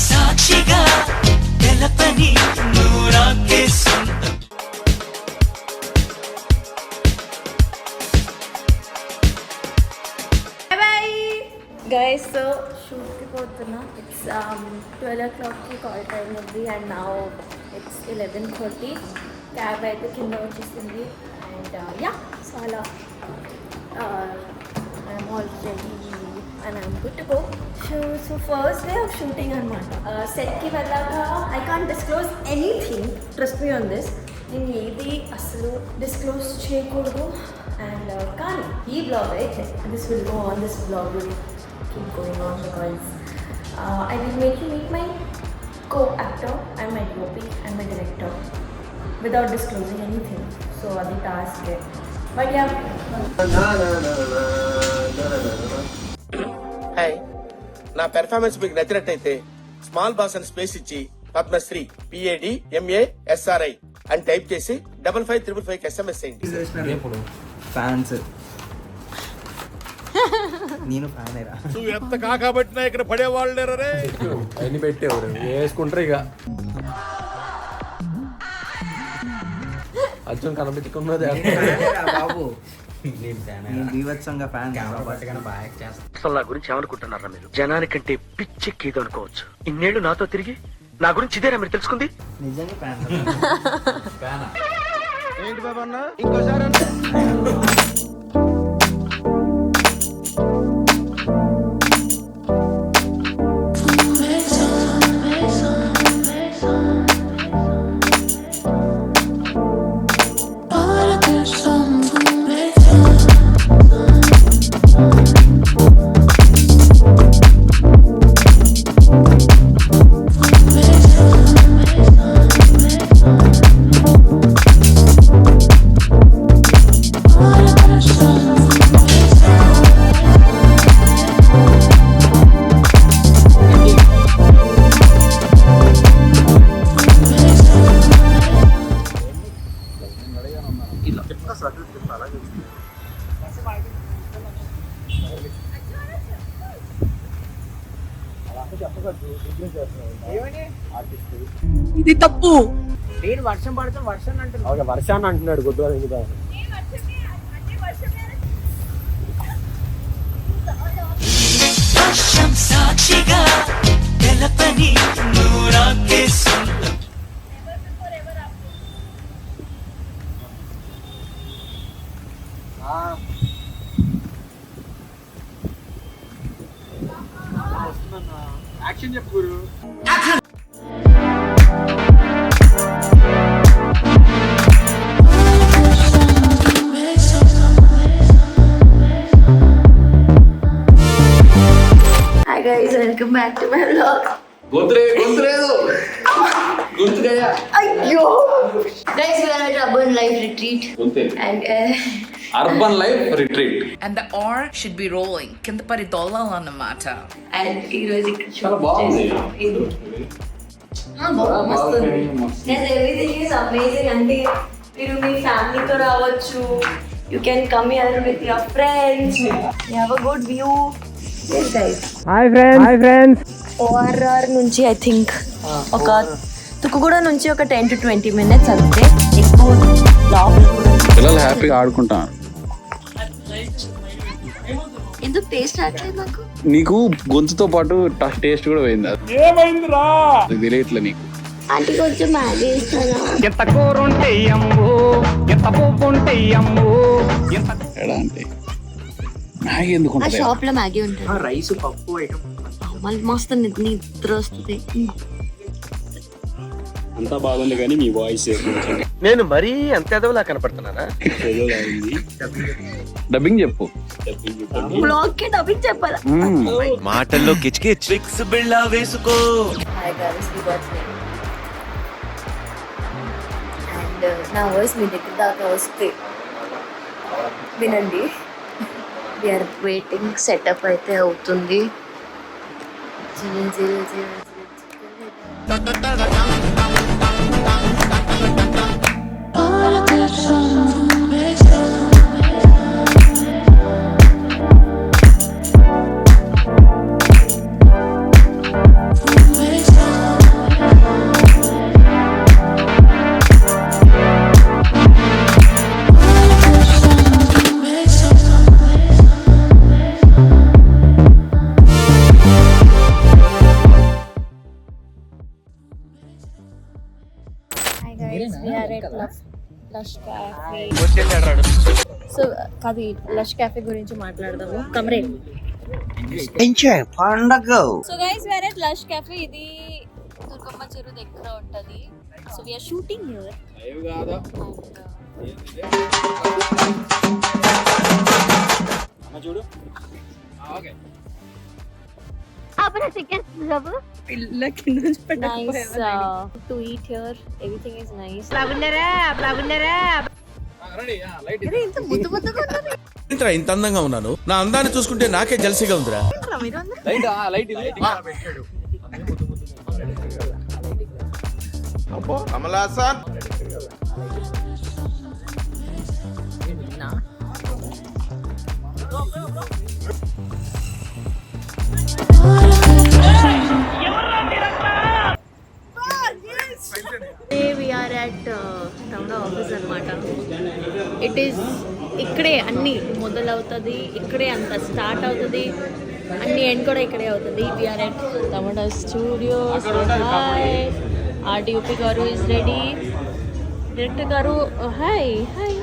సాక్షిగా తెలపని నూరాకే సొంతం. Guys, so shoot ki pothuna. It's 12 o'clock ki call time ఉంది and now it's 11:30. Cab అయితే కింద వచ్చేసింది and yeah, so అలా I'm all ready and I'm good to go. So first day of shooting అనమాట. Set కి వెళ్ళాక I can't disclose anything. Trust me on this. నేను ఏది అసలు డిస్క్లోజ్ చేయకూడదు అండ్ కానీ ఈ బ్లాగ్ అయితే this will go on, this vlog will keep going on because I will make you meet my co-actor and my DOP and my director without disclosing anything. So adi task hai. But yeah. Hi. నా performance మీకు నచ్చినట్టయితే small boss అని space ఇచ్చి Padmashri PADMASRI అని type చేసి 5555 SMS చేయండి. Fans నేను fan అయిరా. నువ్వు ఎంత కాకబట్టినా ఇక్కడ పడేవాళ్ళు రే అన్ని పెట్టేవారు వేసుకుంటారు ఇక అర్జున్ కనిపించుకున్నది బాబు నేను బీభత్సంగా ఫ్యాన్ అసలు నా గురించి ఏమనుకుంటున్నారా మీరు? జనానికంటే పిచ్చెక్కేదో అనుకోవచ్చు. ఇన్నేళ్లు నాతో తిరిగి నా గురించి ఇదేనా మీరు తెలుసుకుంది? నిజంగా ఫ్యాన్. ఏంటి బాబా అన్న ఇంకోసారి అన్న ఇది తప్పు. నేను వర్షం పడితే వర్షం అంటున్నా. వర్షాన్ని అంటున్నాడు గుడ్డు ఇంకా సాక్షిగా తెలపని నూరాకే సొంతం. యాక్షన్ చెప్పు. Hi guys, welcome back to my vlog. గొంతులేదు గుర్తుగా Ayyo! Guys, we are at Urban Life Retreat and urban life retreat And the R should be rolling. కింద పడి దొల్లాలన్నమాట. and ఈరోజు ఇక్కడ చాలా బాగుంది. మస్తుంది. Yes, everything is amazing. అంటే మీరు మీ ఫ్యామిలీతో రావచ్చు. You can come here with your friends. You have a good view. Yes guys. Hi friends. ORR నుంచి I think ఒక తుక్కుగూడ నుంచి ఒక 10 to 20 minutes అంతే. ఎక్కువ లోపల కూడా పిల్లలు హ్యాపీగా ఆడుకుంటారు. ఎందుకు టేస్ట్ రావట్లేదు నాకు? నీకు గొంతుతో పాటు టేస్ట్ కూడా పోయింది. ఏమైందిరా తెలియట్లే నీకు. ఆంటీ కొంచెం మ్యాగీ ఇస్తారా? ఎంత కూర ఉంటే అమ్ము, ఎంత పోపు ఉంటే అమ్ము, ఎలా అంటే మ్యాగీ ఎందుకు ఆ షాప్ లో మ్యాగీ ఉంటుంది. రైస్ పప్పు ఐటమ్ మళ్ళీ మస్తు నిద్ర వస్తుంది. అంతా బాగుంది కానీ మీ వాయిస్ నేను మరీ అంత ఎదవలా కనపడుతున్నారా? డబ్బింగ్ చెప్పు. బ్లాగ్ కి డబ్బింగ్ చెప్పాలా? మాటల్లో కిచ్కి ట్రిక్స్ బిళ్ళ వేసుకో. Hi guys, we got me and నా వాయిస్ మీ దగ్గర దాకా వస్తే వినండి. We are waiting. సెటప్ అయితే అవుతుంది. 000 Hi guys, we are at Lush Cafe. So కాదు లష్ క్యాఫే గురించి మాట్లాడదాము కమరే. పండగ. So guys we are at Lush Cafe. ఇది దుర్గమ్మ చెరువు దగ్గర ఉంటది. So we are shooting here. చూడు Nice to eat here. Everything is nice. ఏంట్రా ఇంత అందంగా ఉన్నాను? నా అందాన్ని చూసుకుంటే నాకే జలసిగా ఉందిరా. Kamalhaasan We are at town office అన్నమాట. ఇట్ ఈస్ ఇక్కడే అన్ని మొదలవుతుంది, ఇక్కడే అంత స్టార్ట్ అవుతుంది, అన్ని ఎండ్ కూడా ఇక్కడే అవుతుంది. We are at tomato studio. RDOP గారు ఈజ్ రెడీ. డైరెక్టర్ గారు హాయ్ హాయ్.